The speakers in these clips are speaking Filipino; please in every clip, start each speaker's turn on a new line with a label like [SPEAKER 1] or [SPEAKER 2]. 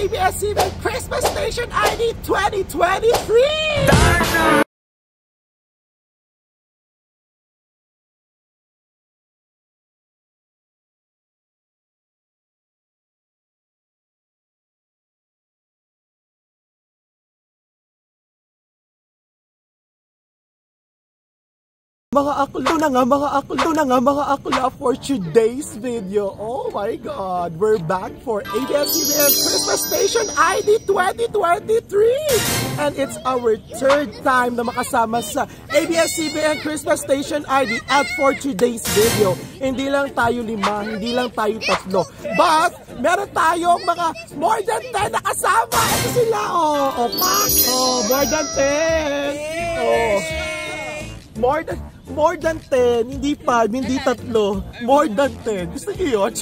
[SPEAKER 1] ABS-CBN Christmas Station ID 2023! Mga akla for today's video. Oh my God, we're back for ABS-CBN Christmas Station ID 2023. And it's our third time na makasama sa ABS-CBN Christmas Station ID. At for today's video, hindi lang tayo 5, hindi lang tayo 3. But, meron tayong mga more than 10 na kasama. Ito sila, Pak. More than 10. More than 10, hindi 5, hindi 3, more than 10. Gusto niyo yun?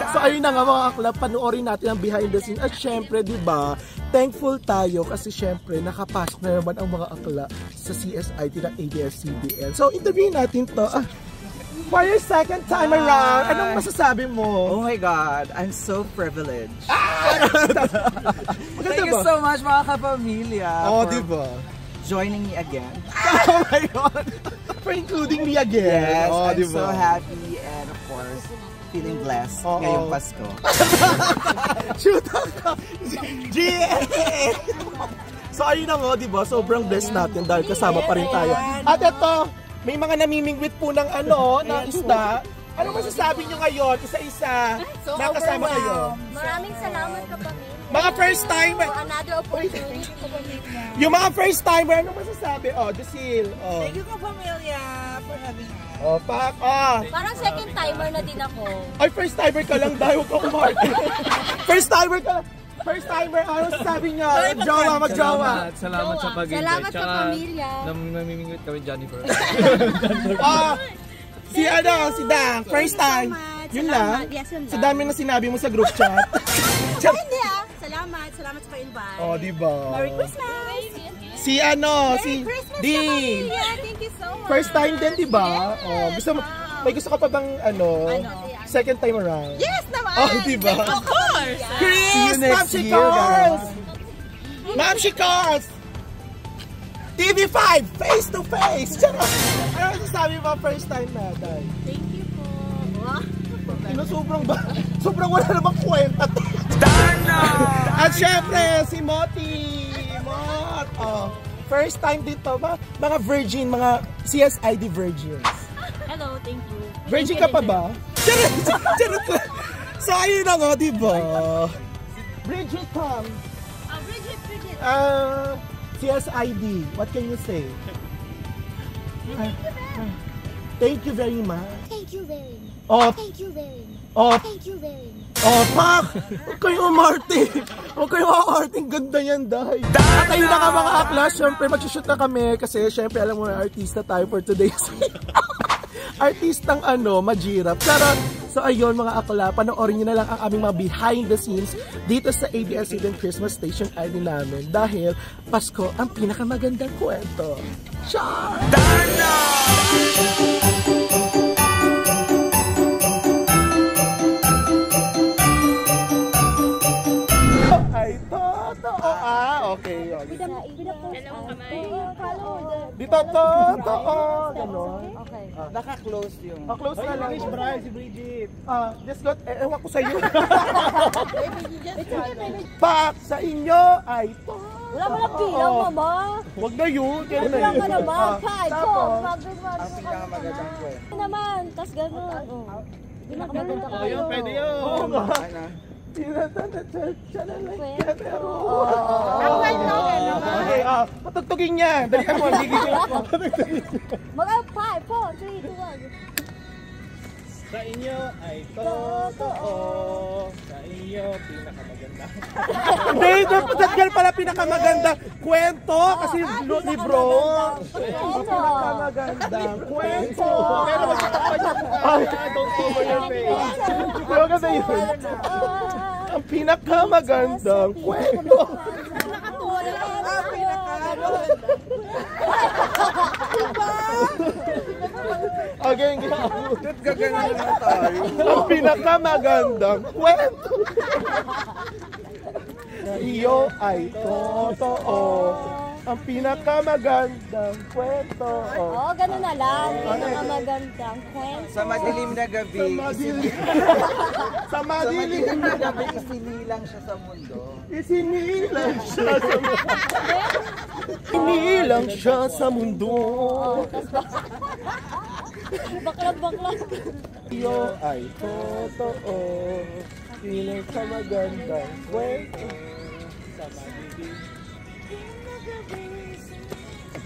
[SPEAKER 1] So ayun na nga mga akla, panoorin natin ang behind the scenes. At syempre, di ba, thankful tayo kasi syempre nakapasok na naman ang mga akla sa CSID ng ABS-CBN. So interviewin natin to. For your second time around, anong masasabi mo?
[SPEAKER 2] Oh my God, I'm so privileged.
[SPEAKER 1] Thank
[SPEAKER 2] you so much mga kapamilya.
[SPEAKER 1] Oh, di ba?
[SPEAKER 2] Joining me again.
[SPEAKER 1] Oh my God! For including me again.
[SPEAKER 2] Yes, I'm so happy and of course, feeling blessed ngayong Pasko.
[SPEAKER 1] Shoot ako! GA! So ayun na nga, diba? Sobrang blessed natin dahil kasama pa rin tayo. At ito, may mga namimingwit po ng ng isda. Ano masasabi nyo ngayon, isa-isa, nakasama kayo?
[SPEAKER 3] Maraming salamat kapamilya.
[SPEAKER 1] Mga first timer!
[SPEAKER 3] Another opportunity kapamilya.
[SPEAKER 1] Yung mga first timer, ano masasabi? Lucille.
[SPEAKER 4] Thank you kapamilya for having us.
[SPEAKER 1] Pak.
[SPEAKER 3] Parang second timer na din ako.
[SPEAKER 1] Ay, first timer ka lang dahil huwag ka umarte. First timer ka lang. First timer, ano sabi niya? Mag-jowa.
[SPEAKER 5] Salamat sa pag-invite.
[SPEAKER 3] Salamat kapamilya.
[SPEAKER 5] Namimingwit kami, Jennifer.
[SPEAKER 1] Si Dang, first time. Yun lang.
[SPEAKER 4] Yes, yun lang.
[SPEAKER 1] Sa dami na sinabi mo sa group chat.
[SPEAKER 4] Hindi Salamat sa pa-invite.
[SPEAKER 1] Diba?
[SPEAKER 4] Merry Christmas!
[SPEAKER 1] Si
[SPEAKER 4] Christmas
[SPEAKER 1] D.
[SPEAKER 4] Thank you so much.
[SPEAKER 1] First time din, diba? May gusto ka pa bang second time around?
[SPEAKER 4] Yes naman!
[SPEAKER 1] Diba?
[SPEAKER 4] Of course!
[SPEAKER 1] Chris! Mamshi Cars! Mamshi Cars! TV5! Face to face! Ano sabi mo first time na, Day?
[SPEAKER 3] Thank you po.
[SPEAKER 1] Sobrang wala namang kwenta. At syempre, si Moti. First time dito ba? Mga virgin, mga CSID virgins.
[SPEAKER 3] Hello, thank you.
[SPEAKER 1] Virgin ka pa ba? Charot. So ayun na nga, diba? Bridget come.
[SPEAKER 4] Bridget.
[SPEAKER 1] CSID, what can you say? Thank you very much.
[SPEAKER 3] Thank you very much. Thank you very much. Thank you very much.
[SPEAKER 1] Pak! Huwag kayong umarte. Huwag kayong umarte. Ganda yan, Day. At ayun na nga mga akla. Siyempre, mag-shoot na kami. Kasi siyempre, alam mo na, artista tayo for today's artistang majirap. So ayun mga akla, panoorin nyo na lang ang aming mga behind the scenes dito sa ABS-CBN Christmas Station ID namin. Dahil Pasko ang pinakamagandang kwento. Char! Dana! Okay.
[SPEAKER 3] Hello, kamay.
[SPEAKER 1] Dito gano'n.
[SPEAKER 3] Okay.
[SPEAKER 2] Naka-close yung...
[SPEAKER 1] Close na lang. Si Bridget. Just got, ewan ko sa'yo. Pak, sa inyo ay to.
[SPEAKER 3] Wala mo lang bilang, mama.
[SPEAKER 1] Huwag na yun.
[SPEAKER 3] Wala ka naman. Kahit po.
[SPEAKER 2] Ang pinakamagandang kwento.
[SPEAKER 3] Naman. Tapos gano'n. Pinakamaganda ka.
[SPEAKER 1] Ayun, pwede yun. Okay, patugtugin niya. Dali ka mo, gigigil ako.
[SPEAKER 3] Mag-5, 4, 3, 2, 1.
[SPEAKER 5] Sa inyo ay totoo. Sa inyo pinakamaganda.
[SPEAKER 1] Hindi, dapat pala pinakamaganda kwento kasi libro. Pinakamagandang kwento. Pero magkatapan niya don't cover your face. Pero kasi yun. Ang pinakamagandang kwento. Okay,
[SPEAKER 2] Gaganan na tayo.
[SPEAKER 1] ang pinakamagandang kwento. iyo ay totoo. Ang pinakamagandang kwento.
[SPEAKER 3] Oo, ganun na lang. Pinakamagandang kwento.
[SPEAKER 2] Sa madilim na gabi,
[SPEAKER 1] Sa madilim na gabi,
[SPEAKER 2] isinilang siya sa mundo.
[SPEAKER 1] isinilang siya sa mundo. Isinilang siya sa mundo.
[SPEAKER 3] Baklag.
[SPEAKER 1] Iyo ay totoo. Pinakamagandang kwento.
[SPEAKER 5] Sa madilim.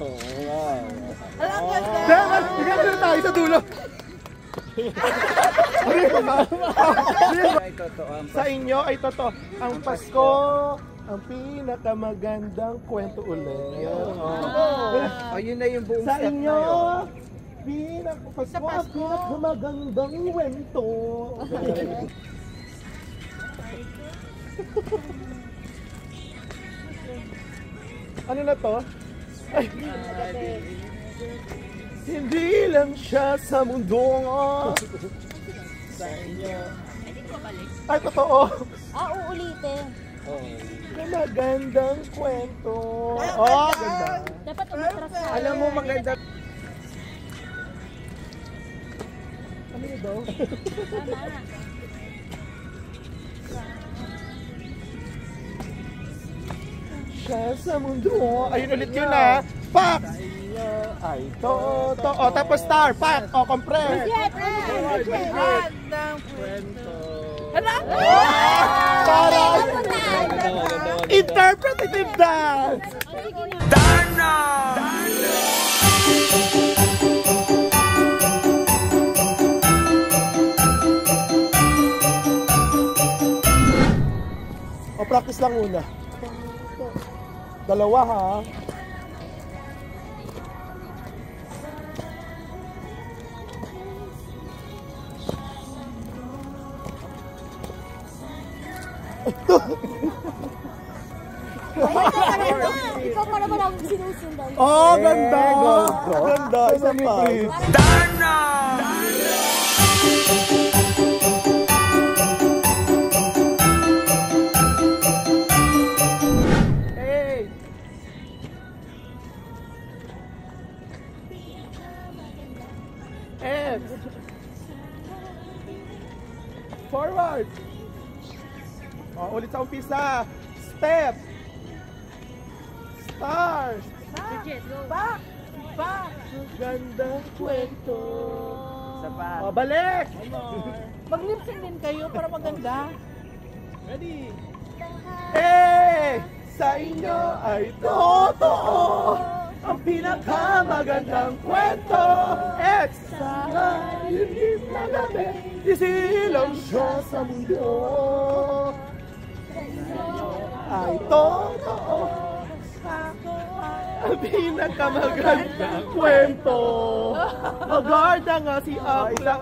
[SPEAKER 1] Oh, wow.
[SPEAKER 4] Alam ko,
[SPEAKER 1] Dapat, ikaw na tayo sa dulo.
[SPEAKER 2] Ay, totoo.
[SPEAKER 1] Sa inyo ay totoo. Ang Pasko, ang pinakamagandang kwento ulit.
[SPEAKER 2] Oh, yun na yung buong
[SPEAKER 1] Sa
[SPEAKER 2] step
[SPEAKER 1] inyo,
[SPEAKER 2] na
[SPEAKER 1] Pasko, ang pinakamagandang kwento. Ano na to? Ay. Hindi lang siya sa mundo.
[SPEAKER 5] Sa inyo.
[SPEAKER 1] Ay, totoo.
[SPEAKER 3] Uulitin.
[SPEAKER 1] Na magandang kwento. Oh, ganda.
[SPEAKER 3] Dapat umatras na.
[SPEAKER 2] Alam mo, maganda.
[SPEAKER 1] Ano yun daw? Siya sa mundo. Ayun ulit yun ah. Pak! Ay, totoo. Tapos star. Pak! O, compress.
[SPEAKER 5] Kwento.
[SPEAKER 1] Para interpretative dance. O, practice lang muna. Dalawa ha.
[SPEAKER 3] Ikaw pa naman ang sinusundan.
[SPEAKER 1] Oh, ganda. Ganda. Isa pa. Hey. And forward. Oh, ulit sa umpisa. Step. Stars. Gandang kwento.
[SPEAKER 2] Sa pa.
[SPEAKER 1] Oh, balik.
[SPEAKER 4] mag-lip-sync din kayo para maganda.
[SPEAKER 5] Ready?
[SPEAKER 1] Sa inyo ay totoo ang pinakamagandang kwento. Sa madilim na gabi, isilang siya sa mundo. Ay totoo ang pinakamagandang kwento. Magarda nga si Akla.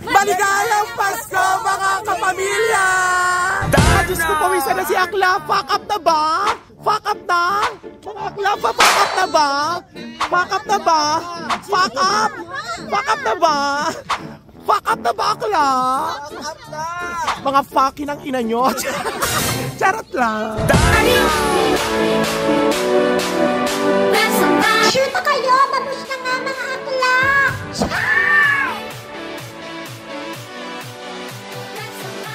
[SPEAKER 1] Maligayang Pasko mga kapamilya! Diyos ko, pawisan na si Akla. Fuck up na ba? Fuck up na? Mga Akla, fuck up na ba? Fuck up na ba? Fuck up? Fuck up na ba? Fuck up na ba, Akla? Mga fucking ang ina nyo. Charot lang.